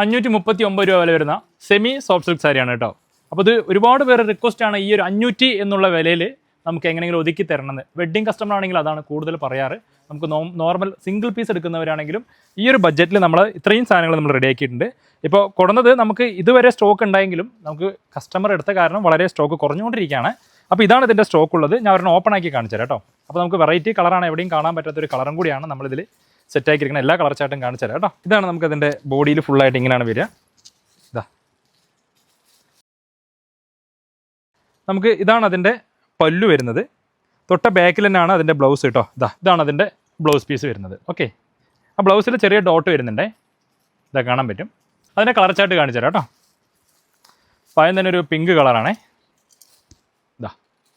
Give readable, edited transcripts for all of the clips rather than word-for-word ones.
539 രൂപ വില വരുന്ന സെമി സോഫ്റ്റ് സിൽക്ക് സാരിയാണ് കേട്ടോ. അപ്പോൾ ഇത് ഒരുപാട് പേര് റിക്വസ്റ്റാണ് ഈ ഒരു 500 എന്നുള്ള വിലയിൽ നമുക്ക് എങ്ങനെയെങ്കിലും ഒതുക്കി തരണമെന്ന്. വെഡ്ഡിങ് കസ്റ്റമർ ആണെങ്കിൽ അതാണ് കൂടുതൽ പറയാറ്. നമുക്ക് നോർമൽ സിംഗിൾ പീസ് എടുക്കുന്നവരാണെങ്കിലും ഈ ഒരു ബഡ്ജറ്റിൽ നമ്മൾ ഇത്രയും സാധനങ്ങൾ നമ്മൾ റെഡിയാക്കിയിട്ടുണ്ട്. ഇപ്പോൾ കൊടുന്നത് നമുക്ക് ഇതുവരെ സ്റ്റോക്ക് ഉണ്ടായെങ്കിലും നമുക്ക് കസ്റ്റമർ എടുത്ത കാരണം വളരെ സ്റ്റോക്ക് കുറഞ്ഞുകൊണ്ടിരിക്കുകയാണ്. അപ്പോൾ ഇതാണ് ഇതിൻ്റെ സ്റ്റോക്ക് ഉള്ളത്. ഞാൻ ഒരെണ്ണം ഓപ്പൺ ആക്കി കാണിച്ചു തരാം കേട്ടോ. അപ്പോൾ നമുക്ക് വെറൈറ്റി കളറാണ്, എവിടെയും കാണാൻ പറ്റാത്തൊരു കളറും കൂടിയാണ് നമ്മളിതിൽ സെറ്റാക്കിയിരിക്കുന്നത്. എല്ലാ കളർ ചാർട്ടും കാണിച്ചു തരാം കേട്ടോ. ഇതാണ് നമുക്ക് അതിൻ്റെ ബോഡിയിൽ ഫുള്ളായിട്ട് ഇങ്ങനെയാണ് വരിക. ഇതാ നമുക്ക് ഇതാണ് അതിൻ്റെ പല്ലു വരുന്നത്. തൊട്ട ബാക്കിൽ തന്നെയാണ് അതിൻ്റെ ബ്ലൗസ് കേട്ടോ. ഇതാണ് അതിൻ്റെ ബ്ലൗസ് പീസ് വരുന്നത്. ഓക്കെ, ആ ബ്ലൗസിൽ ചെറിയ ഡോട്ട് വരുന്നുണ്ടേ, ഇതാ കാണാൻ പറ്റും. അതിൻ്റെ കളർ ചാർട്ട് കാണിച്ചു തരാം കേട്ടോ. പായം തന്നെ ഒരു പിങ്ക് കളറാണേ.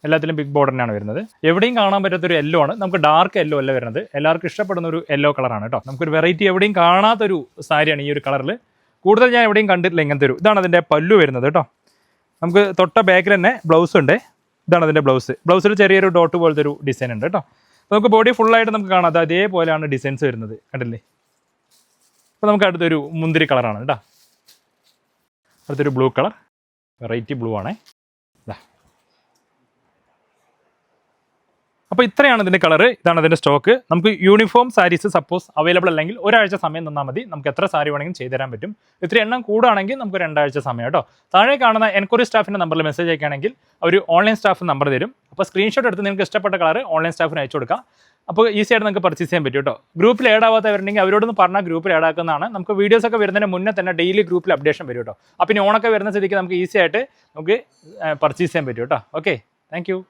എല്ലാത്തിലും ബിഗ് ബോർഡർ തന്നെയാണ് വരുന്നത്. എവിടെയും കാണാൻ പറ്റാത്തൊരു യെല്ലോ ആണ്, നമുക്ക് ഡാർക്ക് യെല്ലോ അല്ല വരുന്നത്. എല്ലാവർക്കും ഇഷ്ടപ്പെടുന്ന ഒരു യെല്ലോ കളറാണ് കേട്ടോ. നമുക്കൊരു വെറൈറ്റി എവിടെയും കാണാത്തൊരു സാരിയാണ് ഈ ഒരു കളറിൽ. കൂടുതൽ ഞാൻ എവിടെയും കണ്ടിട്ടില്ല ഇങ്ങനത്തെ ഒരു. ഇതാണ് അതിൻ്റെ പല്ലു വരുന്നത് കേട്ടോ. നമുക്ക് തൊട്ട ബാക്കിൽ തന്നെ ബ്ലൗസ് ഉണ്ട്. ഇതാണ് അതിൻ്റെ ബ്ലൗസിൽ ചെറിയൊരു ഡോട്ട് പോലത്തെ ഒരു ഡിസൈൻ ഉണ്ട് കേട്ടോ. അപ്പോൾ നമുക്ക് ബോഡി ഫുള്ളായിട്ട് നമുക്ക് കാണാം. അത് അതേപോലെയാണ് ഡിസൈൻസ് വരുന്നത്, കണ്ടില്ലേ. അപ്പോൾ നമുക്ക് അടുത്തൊരു മുന്തിരി കളറാണ് കേട്ടോ. അടുത്തൊരു ബ്ലൂ കളർ, വെറൈറ്റി ബ്ലൂ ആണേ. അപ്പോൾ ഇത്രയാണ് ഇതിൻ്റെ കളറ്, ഇതാണ് അതിൻ്റെ സ്റ്റോക്ക്. നമുക്ക് യൂണിഫോം സാരീസ് സപ്പോസ് അവൈലബിൾ അല്ലെങ്കിൽ ഒരാഴ്ച സമയം തന്നാൽ മതി. നമുക്ക് എത്ര സാരി വേണമെങ്കിലും ചെയ്തു തരാൻ പറ്റും. ഇത്ര എണ്ണം കൂടുകയാണെങ്കിൽ നമുക്ക് 2 ആഴ്ച സമയം കേട്ടോ. താഴെ കാണുന്ന എൻക്വയറി സ്റ്റാഫിൻ്റെ നമ്പറിൽ മെസ്സേജ് അയക്കുകയാണെങ്കിൽ അവർ ഓൺലൈൻ സ്റ്റാഫ് നമ്പർ തരും. അപ്പോൾ സ്ക്രീൻഷോട്ട് എടുത്ത് നിങ്ങൾക്ക് ഇഷ്ടപ്പെട്ട കളർ ഓൺലൈൻ സ്റ്റാഫിന് അയച്ചു കൊടുക്കാം. അപ്പോൾ ഈസി ആയിട്ട് നിങ്ങൾക്ക് പർച്ചേസ് ചെയ്യാൻ പറ്റും കേട്ടോ. ഗ്രൂപ്പിൽ ആഡ് ആവാത്തവരുണ്ടെങ്കിൽ അവരോടൊന്ന് പറഞ്ഞാൽ ഗ്രൂപ്പിൽ ആഡ് ആക്കുന്നതാണ്. നമുക്ക് വീഡിയോസ് ഒക്കെ വരുന്നതിന് മുന്നേ തന്നെ ഡെയിലി ഗ്രൂപ്പിൽ അപ്ഡേഷൻ വരും കേട്ടോ. അപ്പോൾ ഇനി ഓണൊക്കെ വരുന്ന സ്ഥിതിക്ക് നമുക്ക് ഈസി ആയിട്ട് നമുക്ക് പർച്ചേസ് ചെയ്യാൻ പറ്റും കേട്ടോ. Okay, thank